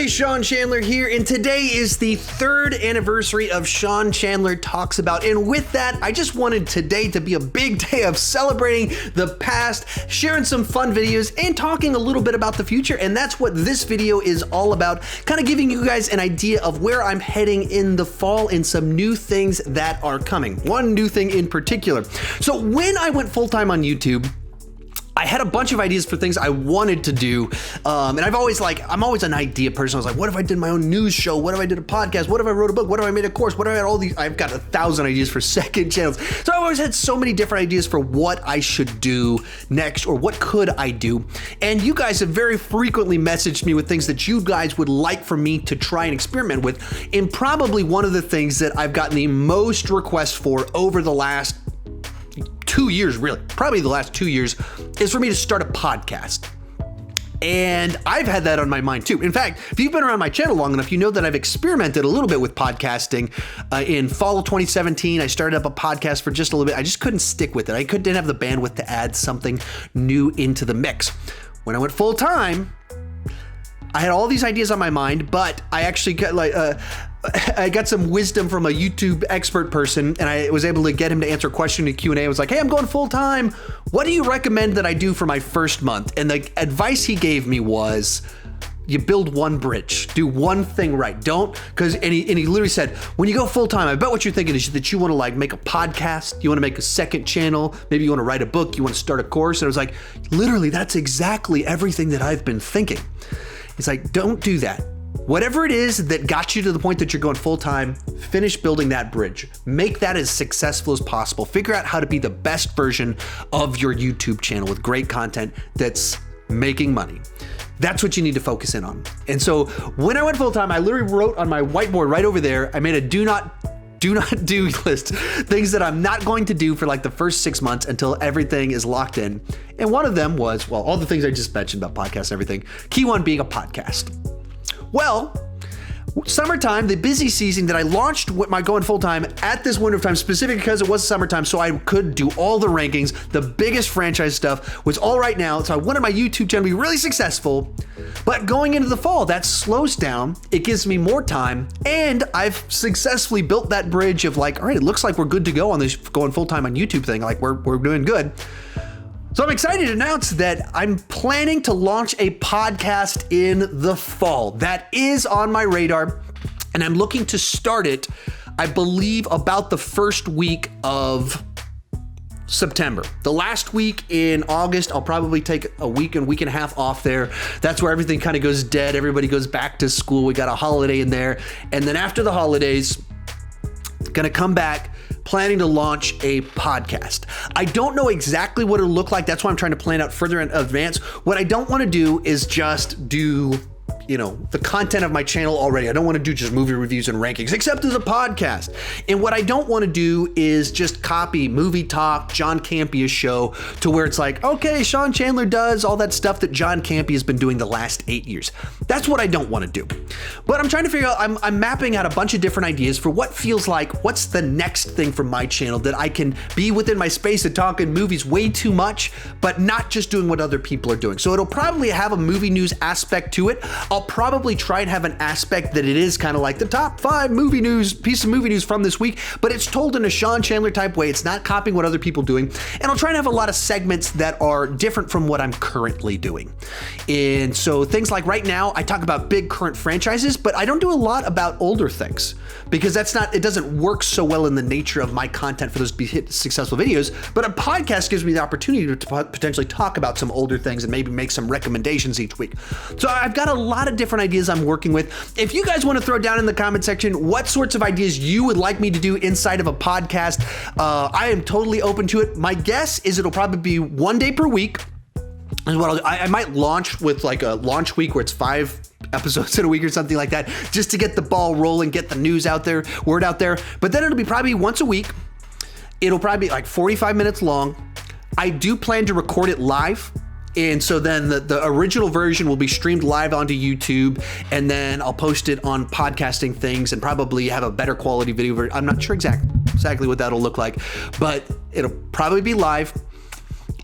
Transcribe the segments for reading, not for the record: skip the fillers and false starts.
Hey, Sean Chandler here, and today is the 3rd anniversary of Sean Chandler Talks About. And with that, I just wanted today to be a big day of celebrating the past, sharing some fun videos, and talking a little bit about the future. And that's what this video is all about, kind of giving you guys an idea of where I'm heading in the fall and some new things that are coming. One new thing in particular. So when I went full-time on YouTube, I had a bunch of ideas for things I wanted to do, and I'm always an idea person. I was like, what if I did my own news show? What if I did a podcast? What if I wrote a book? What if I made a course? What if I had all these? I've got 1,000 ideas for second channels. So I always had so many different ideas for what I should do next, or what could I do? And you guys have very frequently messaged me with things that you guys would like for me to try and experiment with. And probably one of the things that I've gotten the most requests for over the last 2 years, really, probably the last 2 years, is for me to start a podcast. And I've had that on my mind too. In fact, if you've been around my channel long enough, you know that I've experimented a little bit with podcasting. In fall of 2017, I started up a podcast for just a little bit. I just couldn't stick with it. I didn't have the bandwidth to add something new into the mix. When I went full time, I had all these ideas on my mind, but I actually got I got some wisdom from a YouTube expert person, and I was able to get him to answer a question in Q&A. I was like, hey, I'm going full time. What do you recommend that I do for my first month? And the advice he gave me was, you build one bridge, do one thing right. And he literally said, when you go full time, I bet what you're thinking is that you want to make a podcast, you want to make a second channel, maybe you want to write a book, you want to start a course. And I was like, literally, that's exactly everything that I've been thinking. He's like, don't do that. Whatever it is that got you to the point that you're going full time, finish building that bridge. Make that as successful as possible. Figure out how to be the best version of your YouTube channel with great content that's making money. That's what you need to focus in on. And so when I went full time, I literally wrote on my whiteboard right over there, I made a do not do list, things that I'm not going to do for the first 6 months until everything is locked in. And one of them was, all the things I just mentioned about podcasts and everything. Key one being a podcast. Well, summertime, the busy season that I launched with my going full time at this winter time, specifically because it was summertime, so I could do all the rankings. The biggest franchise stuff was all right now. So I wanted my YouTube channel to be really successful. But going into the fall, that slows down. It gives me more time. And I've successfully built that bridge of all right, it looks like we're good to go on this going full time on YouTube thing. We're doing good. So I'm excited to announce that I'm planning to launch a podcast in the fall. That is on my radar, and I'm looking to start it, I believe, about the first week of September. The last week in August, I'll probably take a week and a half off there. That's where everything kind of goes dead. Everybody goes back to school. We got a holiday in there. And then after the holidays, gonna come back, planning to launch a podcast. I don't know exactly what it'll look like. That's why I'm trying to plan out further in advance. What I don't want to do is just do the content of my channel already. I don't want to do just movie reviews and rankings, except as a podcast. And what I don't want to do is just copy Movie Talk, John Campia's show, to where it's okay, Sean Chandler does all that stuff that John Campia has been doing the last 8 years. That's what I don't want to do. But I'm trying to figure out, I'm mapping out a bunch of different ideas for what feels like, what's the next thing for my channel that I can be within my space of talking movies way too much, but not just doing what other people are doing. So it'll probably have a movie news aspect to it. I'll probably try and have an aspect that it is kind of like the top 5 movie news, piece of movie news from this week, but it's told in a Sean Chandler type way. It's not copying what other people are doing. And I'll try and have a lot of segments that are different from what I'm currently doing. And so things like right now, I talk about big current franchises, but I don't do a lot about older things because it doesn't work so well in the nature of my content for those to be hit successful videos. But a podcast gives me the opportunity to potentially talk about some older things and maybe make some recommendations each week. So I've got a lot of different ideas I'm working with. If you guys want to throw down in the comment section what sorts of ideas you would like me to do inside of a podcast, I am totally open to it. My guess is it'll probably be 1 day per week. And what I might launch with a launch week where it's 5 episodes in a week or something like that, just to get the ball rolling, get the news out there, word out there. But then it'll be probably once a week. It'll probably be 45 minutes long. I do plan to record it live. And so then the original version will be streamed live onto YouTube, and then I'll post it on podcasting things and probably have a better quality video. I'm not sure exactly what that'll look like, but it'll probably be live.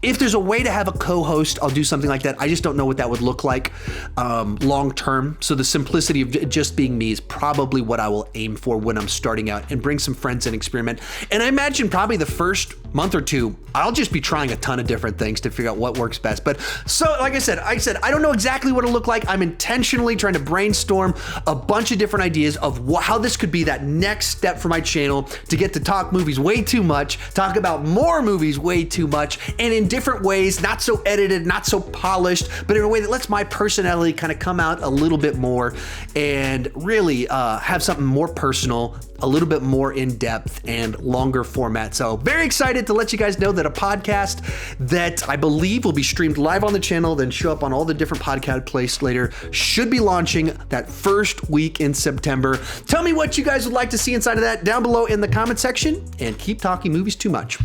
If there's a way to have a co-host, I'll do something like that. I just don't know what that would look like long term. So the simplicity of just being me is probably what I will aim for when I'm starting out, and bring some friends and experiment. And I imagine probably the first month or two, I'll just be trying a ton of different things to figure out what works best. But so, like I said, I don't know exactly what it'll look like. I'm intentionally trying to brainstorm a bunch of different ideas of how this could be that next step for my channel, to get to talk movies way too much, talk about more movies way too much, and in different ways, not so edited, not so polished, but in a way that lets my personality kind of come out a little bit more, and really have something more personal, a little bit more in depth and longer format. So very excited to let you guys know that a podcast that I believe will be streamed live on the channel, then show up on all the different podcast places later, should be launching that first week in September. Tell me what you guys would like to see inside of that down below in the comment section, and keep talking movies too much.